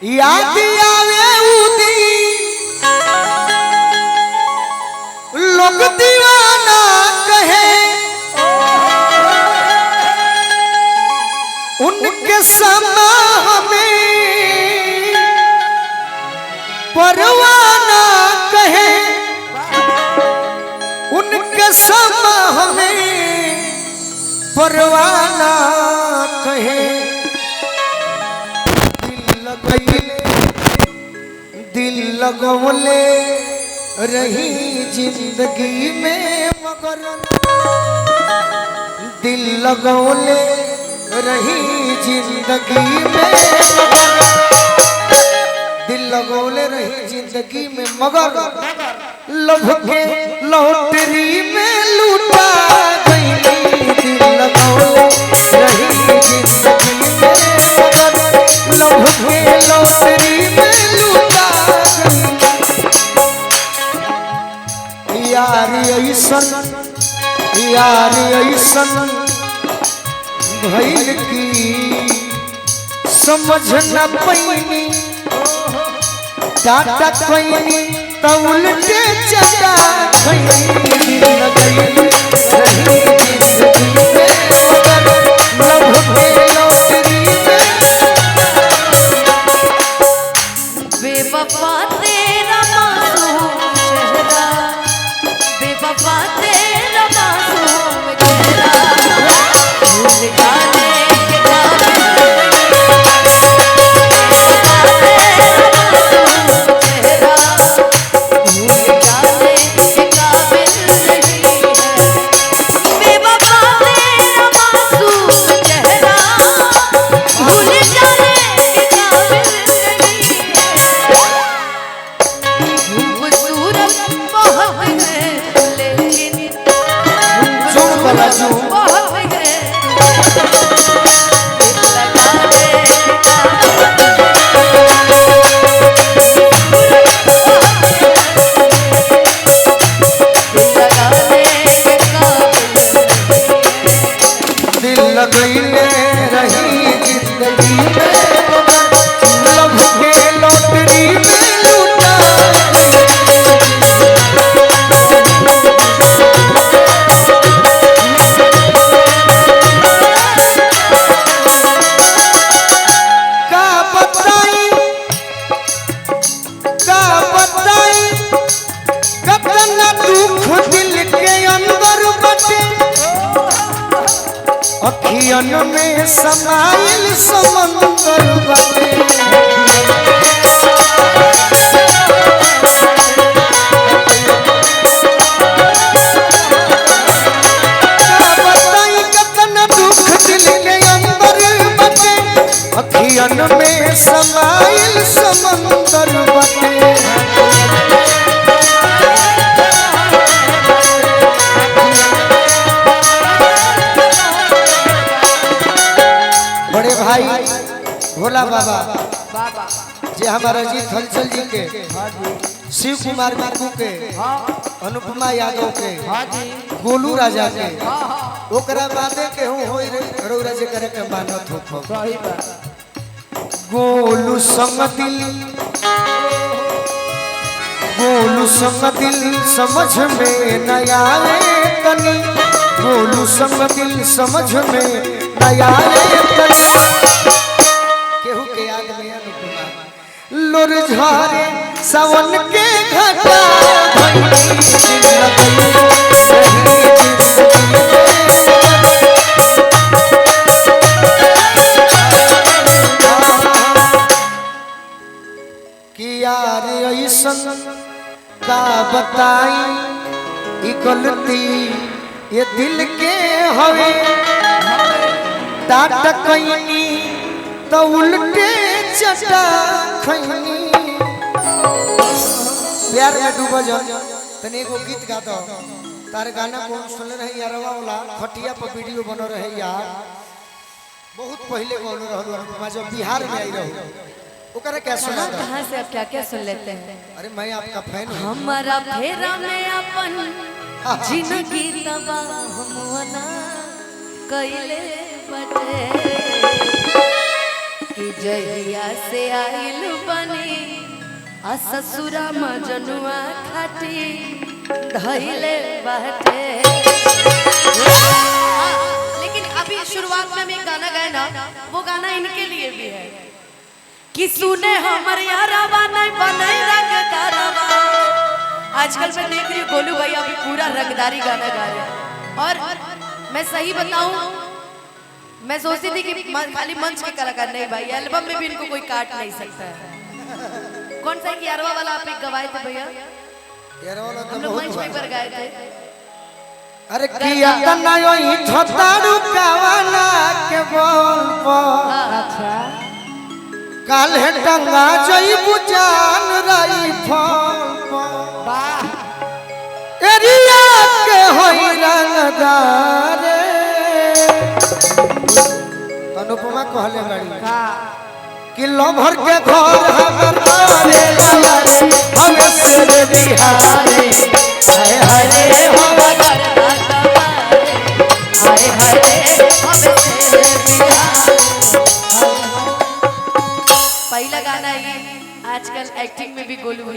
याद आवे उदी लोग दीवाना कहे उनके समा हमें परवाना कहे उनके समा हमें परवाना कहे दिल लगवले रही जिंदगी में मगर दिल लगवले रही जिंदगी में दिल लगवले रही जिंदगी में मगर लभ के लॉटरी में लूटा गई दिल लगवले रही जिंदगी में मगर लभ के लॉटरी में लूटा यार ऐसन भइल की समझ न पैनी टाटा पैनी त उल्टे चटा खैनी लगई रही जिंदगी में मगर लभ के लॉटरी में बेवफा तेरा मासूम चेहरा बेवफा तेरा मासूम चेहरा भूल जाने के काबिल बेवफा तेरा मासूम चेहरा भूल जाने के काबिल नहीं है बेवफा तेरा मासूम चेहरा भूल जाने के काबिल नहीं खूबसूरत बहुत है लेकिन जो बहुत है दिल लगइले रही जिंदगी में मगर लभ के लॉटरी में लूटा का बताई कितना दुख दिल के अंदर बटे अखियन में समाइल समंदर बटे बताई कितना दुख दिल के अंदर बटे अखियन में समाइल समंदर बटे बड़े भाई भोला बाबा जे हमारा अजीत हलचल जी के शिव कुमार बाबू के अनुपमा यादव के गोलू राजा के ओकरा बादे के हूं होई रे रौरा जे करे के मानत हो गोलू संग दिल समझ में न आवे तनी गोलू संग दिल समझ में न आवे तनी केहू के याद में अनुपमा लोर झारे सावन के घटा भइली दिल लगई रही कि यार ऐसन का बताई ई गलती ये दिल के हवे टाटा कइनी तो उल्टे चटा खैनी प्यार में डूब जा तने एगो गीत गा दो तार गाना को सुन रहे यारवा वाला खटिया पर वीडियो बनो रहे यार बहुत पहले बोल रहल जब बिहार में आई रहो ओकरा क्या सुना कहां से आप क्या सुन लेते हैं अरे मैं आपका फैन हूं हमारा फेरा में अपन जिंदगी तबाह हमवना कइले बटे कि जहिया से आइल बनी आ ससुरा मजनुआ खाटी धइले बाटे। लेकिन अभी शुरुआत में मैं गाना गाया ना, वो गाना इनके लिए भी है कि सुने हमर यारावा नहीं बने रंगदारवा। आजकल मैं देख रही हूँ गोलू भैया अभी पूरा रंगदारी गाना गा रहे हैं। और मैं सही बताऊं, मैं सोचती थी कि खाली मंच के कलाकार नहीं भाई, एल्बम में भी इनको कोई काट नहीं सकता है। कौन सा यारवा वाला आप एक गवाए थे भैया? हम लोग मंच में पर गाए थे। अरे किया तना योई ठतारू कावाला के बोल पर अच्छा काल्हे टंगा जई बुजान रही फल पर एरिया के होई रंगदार। अनुपमा कहले बड़ी कि लभर के घर हमर रे लवरे हम से बिहारे हाय हाय रे हम हाय हाय पहला गाना ये आजकल एक्टिंग में भी गोलू भैया